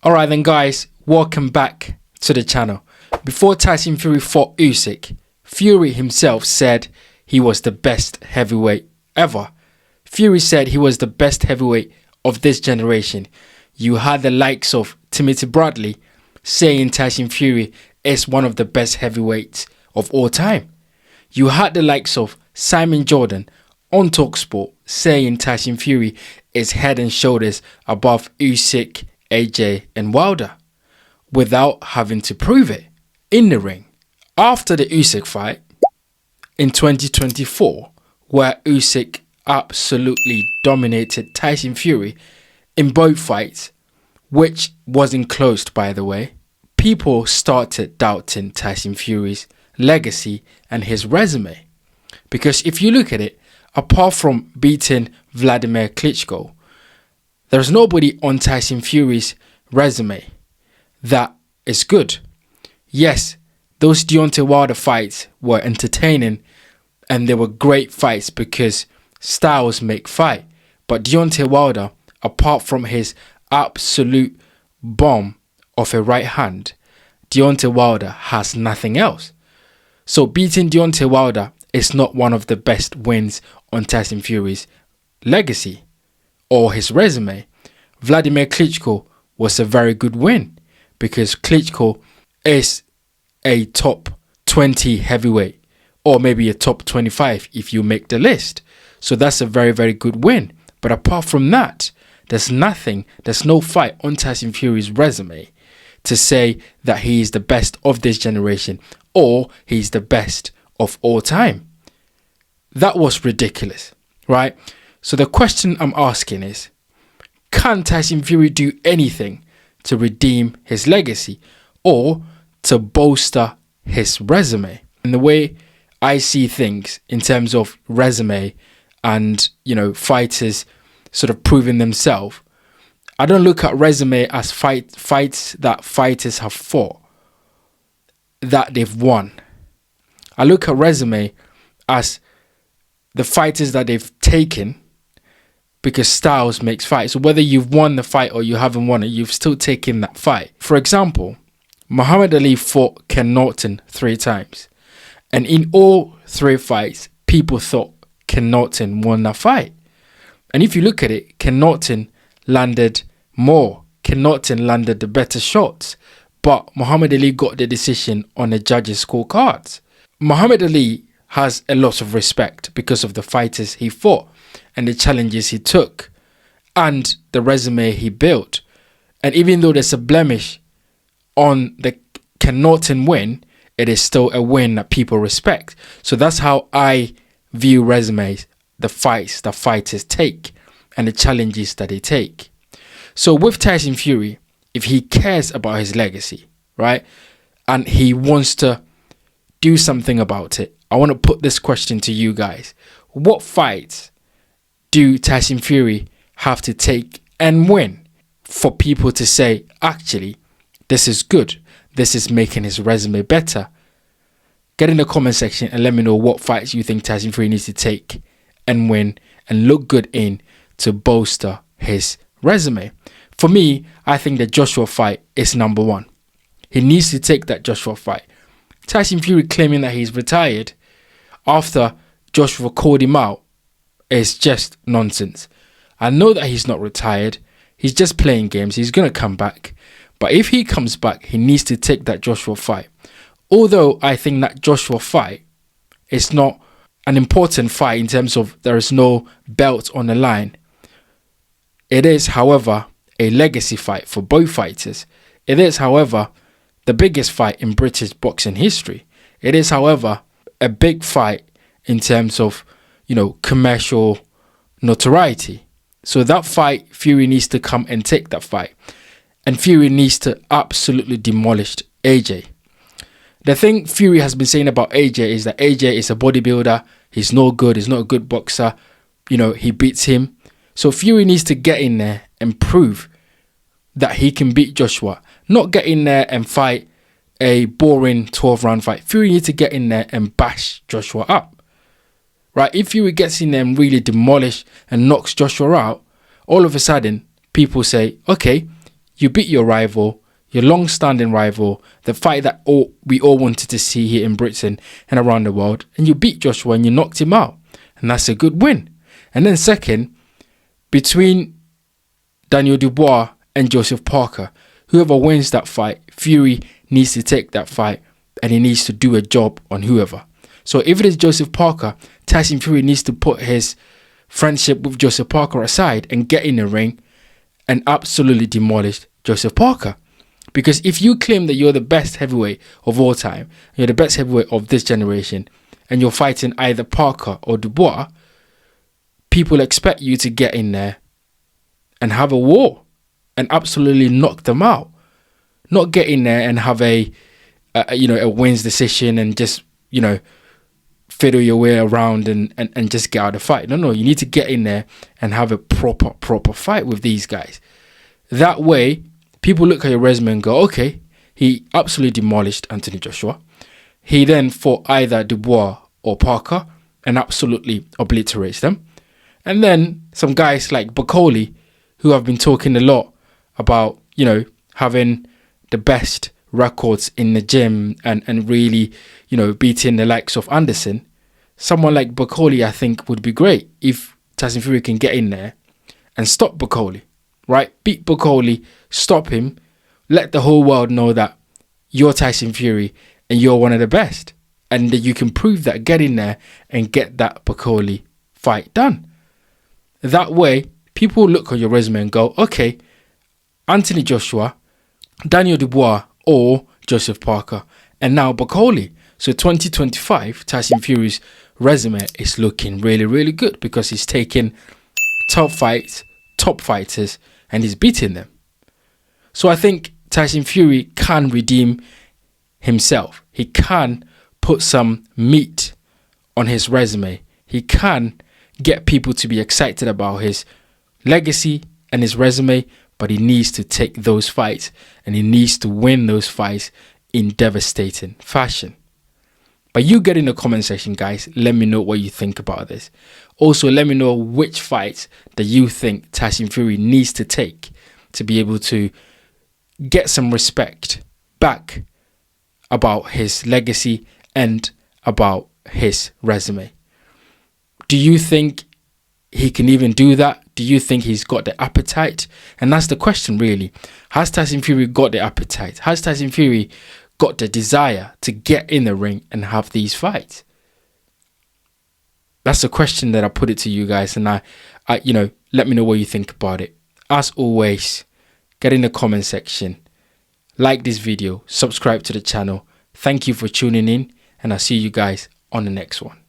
Alright then guys, welcome back to the channel. Before Tyson Fury fought Usyk, Fury himself said he was the best heavyweight ever. Fury said he was the best heavyweight of this generation. You had the likes of Timothy Bradley saying Tyson Fury is one of the best heavyweights of all time. You had the likes of Simon Jordan on TalkSport saying Tyson Fury is head and shoulders above Usyk, AJ and Wilder without having to prove it in the ring. After the Usyk fight in 2024, where Usyk absolutely dominated Tyson Fury in both fights, which wasn't closed by the way, people started doubting Tyson Fury's legacy and his resume. Because if you look at it, apart from beating Vladimir Klitschko, there's nobody on Tyson Fury's resume that is good. Yes, those Deontay Wilder fights were entertaining and they were great fights because styles make fight. But Deontay Wilder, apart from his absolute bomb of a right hand, Deontay Wilder has nothing else. So beating Deontay Wilder is not one of the best wins on Tyson Fury's legacy or his resume. Vladimir Klitschko was a very good win because Klitschko is a top 20 heavyweight or maybe a top 25 if you make the list. So that's a very, very good win. But apart from that, there's no fight on Tyson Fury's resume to say that he is the best of this generation or he's the best of all time. That was ridiculous, right? So the question I'm asking is, can Tyson Fury do anything to redeem his legacy or to bolster his resume? And the way I see things in terms of resume and, fighters sort of proving themselves, I don't look at resume as fights that fighters have fought, that they've won. I look at resume as the fighters that they've taken, because styles makes fight. So whether you've won the fight or you haven't won it, you've still taken that fight. For example, Muhammad Ali fought Ken Norton 3 times. And in all 3 fights, people thought Ken Norton won that fight. And if you look at it, Ken Norton landed more. Ken Norton landed the better shots. But Muhammad Ali got the decision on the judges' scorecards. Muhammad Ali has a lot of respect because of the fighters he fought and the challenges he took and the resume he built. And even though there's a blemish on the Ken Norton win, it is still a win that people respect. So that's how I view resumes, the fights that fighters take and the challenges that they take. So with Tyson Fury, if he cares about his legacy, right, and he wants to do something about it, I want to put this question to you guys. What fights do Tyson Fury have to take and win for people to say, actually, this is good, this is making his resume better? Get in the comment section and let me know what fights you think Tyson Fury needs to take and win and look good in to bolster his resume. For me, I think the Joshua fight is number 1. He needs to take that Joshua fight. Tyson Fury claiming that he's retired after Joshua called him out is just nonsense. I know that he's not retired. He's just playing games. He's going to come back. But if he comes back, he needs to take that Joshua fight. Although I think that Joshua fight is not an important fight in terms of there is no belt on the line. It is, however, a legacy fight for both fighters. It is, however, the biggest fight in British boxing history. It is, however, a big fight in terms of, commercial notoriety. So that fight, Fury needs to come and take that fight. And Fury needs to absolutely demolish AJ. The thing Fury has been saying about AJ is that AJ is a bodybuilder. He's no good. He's not a good boxer. He beats him. So Fury needs to get in there and prove that he can beat Joshua. Not get in there and fight a boring 12-round fight. Fury needs to get in there and bash Joshua up. Right? If Fury gets in there and really demolish and knocks Joshua out, all of a sudden people say, okay, You beat your rival, your long-standing rival, the fight that we all wanted to see here in Britain and around the world, and you beat Joshua and you knocked him out. And that's a good win. And then second, between Daniel Dubois and Joseph Parker, whoever wins that fight, Fury needs to take that fight and he needs to do a job on whoever. So if it is Joseph Parker, Tyson Fury needs to put his friendship with Joseph Parker aside and get in the ring and absolutely demolish Joseph Parker. Because if you claim that you're the best heavyweight of all time, you're the best heavyweight of this generation, and you're fighting either Parker or Dubois, people expect you to get in there and have a war and absolutely knock them out. Not get in there and have a wins decision and just, fiddle your way around and just get out of the fight. No, you need to get in there and have a proper fight with these guys. That way, people look at your resume and go, okay, he absolutely demolished Anthony Joshua. He then fought either Dubois or Parker and absolutely obliterates them. And then some guys like Bacoli, who have been talking a lot about, having the best records in the gym and really, beating the likes of Anderson. Someone like Bacoli, I think, would be great if Tyson Fury can get in there and stop Bacoli, right? Beat Bacoli, stop him, let the whole world know that you're Tyson Fury and you're one of the best. And that you can prove that, get in there and get that Bacoli fight done. That way, people look at your resume and go, okay, Anthony Joshua, Daniel Dubois, or Joseph Parker, and now Bacoli. So 2025, Tyson Fury's resume is looking really, really good because he's taken top fights, top fighters, and he's beating them. So I think Tyson Fury can redeem himself. He can put some meat on his resume. He can get people to be excited about his legacy and his resume, but he needs to take those fights and he needs to win those fights in devastating fashion. But you get in the comment section, guys. Let me know what you think about this. Also, let me know which fights that you think Tyson Fury needs to take to be able to get some respect back about his legacy and about his resume. Do you think he can even do that? Do you think he's got the appetite? And that's the question, really. Has Tyson Fury got the appetite? Has Tyson Fury got the desire to get in the ring and have these fights? That's the question that I put it to you guys, and I let me know what you think about it. As always, get in the comment section, like this video, subscribe to the channel. Thank you for tuning in, and I'll see you guys on the next one.